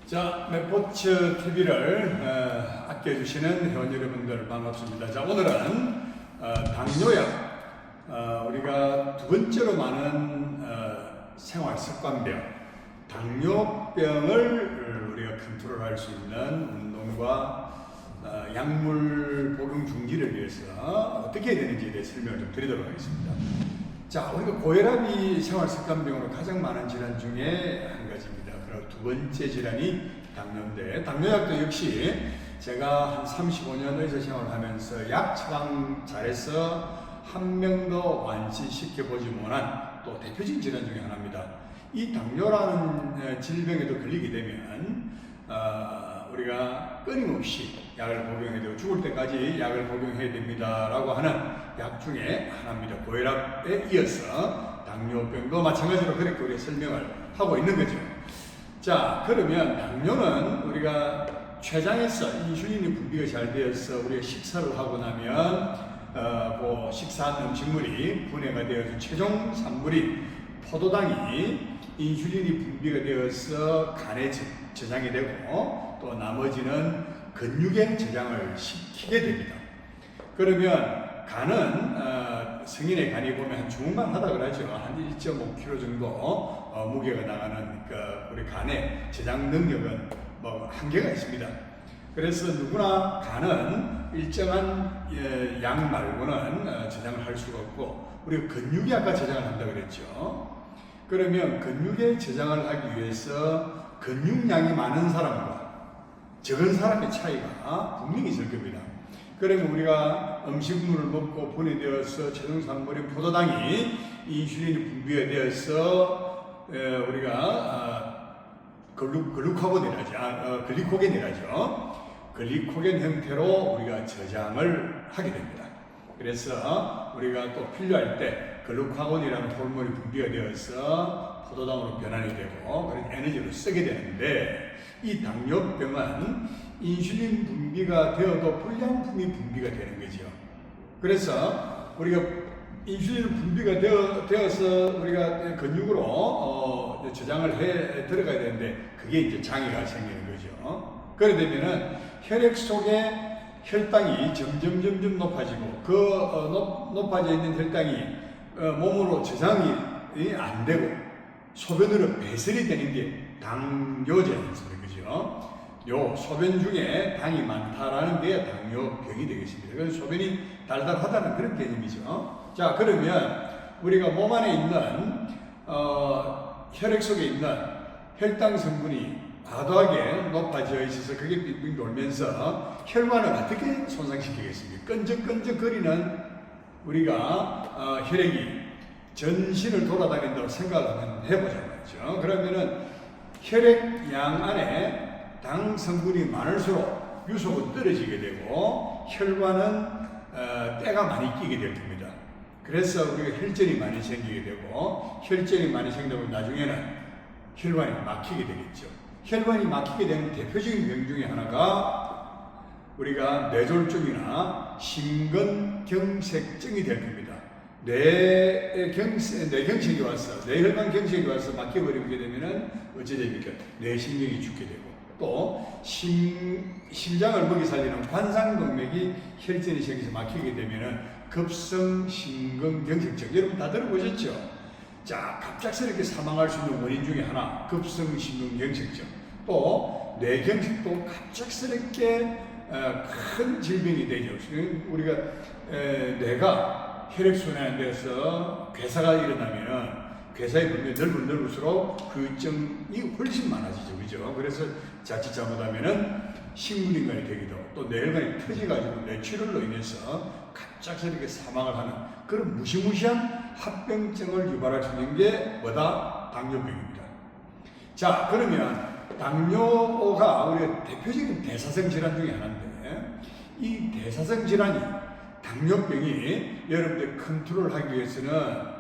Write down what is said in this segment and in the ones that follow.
자, 맵포츠 TV를 아껴주시는 회원 여러분들 반갑습니다. 자, 오늘은 당뇨약, 우리가 두 번째로 많은 생활 습관병, 당뇨병을 우리가 컨트롤할 수 있는 운동과 약물 복용 중지를 위해서 어떻게 해야 되는지에 대해 설명을 좀 드리도록 하겠습니다. 자, 우리가 고혈압이 생활 습관병으로 가장 많은 질환 중에 한 가지입니다. 그리고 두 번째 질환이 당뇨인데, 당뇨약도 역시 제가 한 35년 의사 생활을 하면서 약 처방 잘해서 한 명도 완치시켜보지 못한 또 대표적인 질환 중에 하나입니다. 이 당뇨라는 질병에도 걸리게 되면 우리가 끊임없이 약을 복용해야 되고 죽을 때까지 약을 복용해야 됩니다 라고 하는 약 중에 하나입니다. 고혈압에 이어서 당뇨병도 마찬가지로 그렇게 우리가 설명을 하고 있는 거죠. 자, 그러면 당뇨는 우리가 췌장에서 인슐린이 분비가 잘 되어서 우리가 식사를 하고 나면 그 식사한 음식물이 분해가 되어서 최종 산물인 포도당이 인슐린이 분비가 되어서 간에 저장이 되고 또 나머지는 근육에 저장을 시키게 됩니다. 그러면 간은 성인의 간이 보면 한 주먹만 하다 그러죠. 한 1.5kg 정도 무게가 나가는 우리 간의 저장 능력은 뭐 한계가 있습니다. 그래서 누구나 간은 일정한 양 말고는 저장을 할 수가 없고, 우리가 근육이 아까 저장을 한다고 그랬죠. 그러면 근육에 저장을 하기 위해서 근육량이 많은 사람과 적은 사람의 차이가 분명히 있을 겁니다. 그러면 우리가 음식물을 먹고 분해되어서 최종산물인 포도당이 인슐린이 분비가 되어서 우리가 글리코겐이라죠. 글리코겐 형태로 우리가 저장을 하게 됩니다. 그래서 우리가 또 필요할 때 글루카곤이라는 호르몬이 분비가 되어서 포도당으로 변환이 되고 그런 에너지를 쓰게 되는데, 이 당뇨병은 인슐린 분비가 되어도 불량품이 분비가 되는 거죠. 그래서 우리가 인슐린 분비가 되어서 우리가 근육으로 저장을 해 들어가야 되는데, 그게 이제 장애가 생기는 거죠. 그러게 되면은 혈액 속에 혈당이 점점 높아지고 높아져 있는 혈당이 몸으로 저장이 안 되고 소변으로 배설이 되는 게 당뇨제였습니다. 그죠? 요 소변 중에 당이 많다라는 게 당뇨병이 되겠습니다. 그래서 소변이 달달하다는 그런 개념이죠. 자, 그러면 우리가 몸 안에 있는 혈액 속에 있는 혈당 성분이 과도하게 높아져 있어서 그게 빙빙 돌면서 혈관을 어떻게 손상시키겠습니까? 끈적끈적거리는 우리가 혈액이 전신을 돌아다닌다고 생각을 한번 해보자 말이죠. 그러면은 혈액 양 안에 당 성분이 많을수록 유속은 떨어지게 되고 혈관은 때가 많이 끼게 될 겁니다. 그래서 우리가 혈전이 많이 생기게 되고, 혈전이 많이 생기면 나중에는 혈관이 막히게 되겠죠. 혈관이 막히게 되는 대표적인 병 중에 하나가 우리가 뇌졸중이나 심근경색증이 될 겁니다. 뇌경색이 와서, 뇌혈관 경색이 와서 막혀버리게 되면은 어찌 됩니까? 뇌신경이 죽게 되고, 또 심장을 먹이 살리는 관상동맥이 혈전이 생겨서 막히게 되면은 급성심근경색증, 여러분 다 들어보셨죠? 자, 갑작스럽게 사망할 수 있는 원인 중에 하나, 급성심근경색증. 또 뇌경색도 갑작스럽게 큰 질병이 되죠. 우리가 뇌가 혈액순환이 안 돼서 괴사가 일어나면 괴사의 범위가 넓을수록 후유증이 훨씬 많아지죠. 그죠? 그래서 자칫 잘못하면은 식물인간이 되기도, 또 뇌혈관이 터져가지고 뇌출혈로 인해서 갑작스럽게 사망을 하는 그런 무시무시한 합병증을 유발할 수 있는 게 뭐다? 당뇨병입니다. 자, 그러면 당뇨가 우리가 대표적인 대사성 질환 중에 하나인데, 이 대사성 질환이, 당뇨병이 여러분들 컨트롤하기 위해서는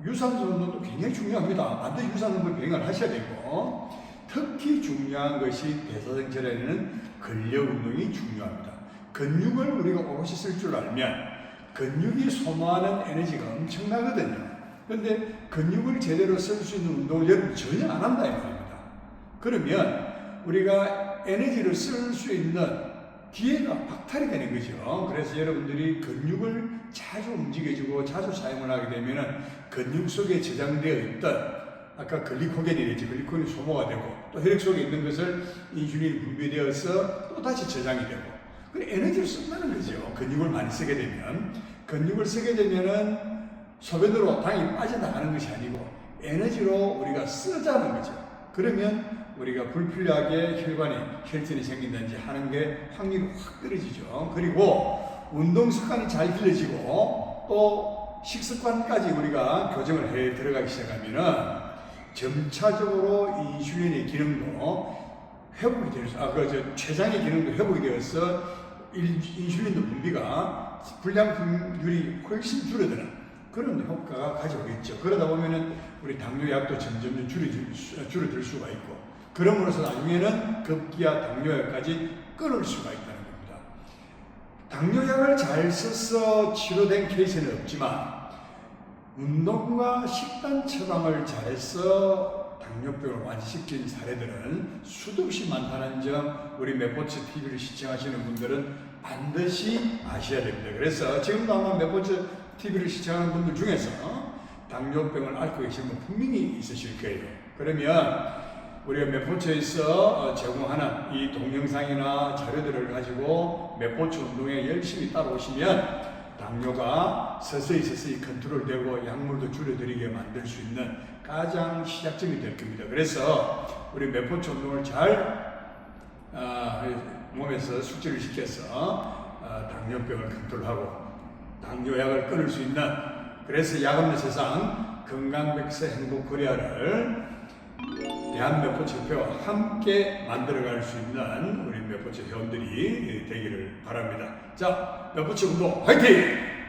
유산소 운동도 굉장히 중요합니다. 반드시 유산소 운동 병행을 하셔야 되고, 특히 중요한 것이 대사성 질환에는 근력 운동이 중요합니다. 근육을 우리가 오롯이 쓸 줄 알면 근육이 소모하는 에너지가 엄청나거든요. 그런데 근육을 제대로 쓸 수 있는 운동을 여러분 전혀 안 한다 이 말입니다. 그러면 우리가 에너지를 쓸 수 있는 기회가 박탈이 되는 거죠. 그래서 여러분들이 근육을 자주 움직여주고 자주 사용을 하게 되면 근육 속에 저장되어 있던 아까 글리코겐이랬지. 글리코겐이 소모가 되고 또 혈액 속에 있는 것을 인슐린이 분비되어서 또 다시 저장이 되고 그 에너지를 쓴다는 거죠. 근육을 많이 쓰게 되면 근육을 쓰게 되면은 소변으로 당이 빠져나가는 것이 아니고 에너지로 우리가 쓰자는 거죠. 그러면 우리가 불필요하게 혈관에 혈전이 생긴다든지 하는 게 확률이 확 떨어지죠. 그리고 운동 습관이 잘 길러지고 또 식습관까지 우리가 교정을 해 들어가기 시작하면은 점차적으로 인슐린의 기능도 회복이 되어서 췌장의 기능도 회복이 되어서 인슐린도 분비가 불량분율이 훨씬 줄어드는 그런 효과가 가져오겠죠. 그러다 보면은 우리 당뇨약도 점점 줄어들 수가 있고 그럼으로써 나중에는 급기야 당뇨약까지 끊을 수가 있다는 겁니다. 당뇨약을 잘 써서 치료된 케이스는 없지만 운동과 식단 처방을 잘해서 당뇨병을 완치시킨 사례들은 수도 없이 많다는 점 우리 맵포츠 TV를 시청하시는 분들은 반드시 아셔야 됩니다. 그래서 지금도 아마 맵포츠 TV를 시청하는 분들 중에서 당뇨병을 앓고 계신 분 분명히 있으실 거예요. 그러면 우리가 맵포츠에서 제공하는 이 동영상이나 자료들을 가지고 맵포츠 운동에 열심히 따라오시면 당뇨가 서서히 컨트롤되고 약물도 줄여드리게 만들 수 있는 가장 시작점이 될 겁니다. 그래서 우리 맵포츠 운동을 잘 몸에서 숙지를 시켜서 당뇨병을 컨트롤하고 당뇨약을 끊을 수 있는 그래서 약 없는 세상 건강백세 행복코리아를 대한맵포츠협회와 함께 만들어갈 수 있는 우리 맵포츠 회원들이 되기를 바랍니다. 자, 맵포츠 운동 화이팅!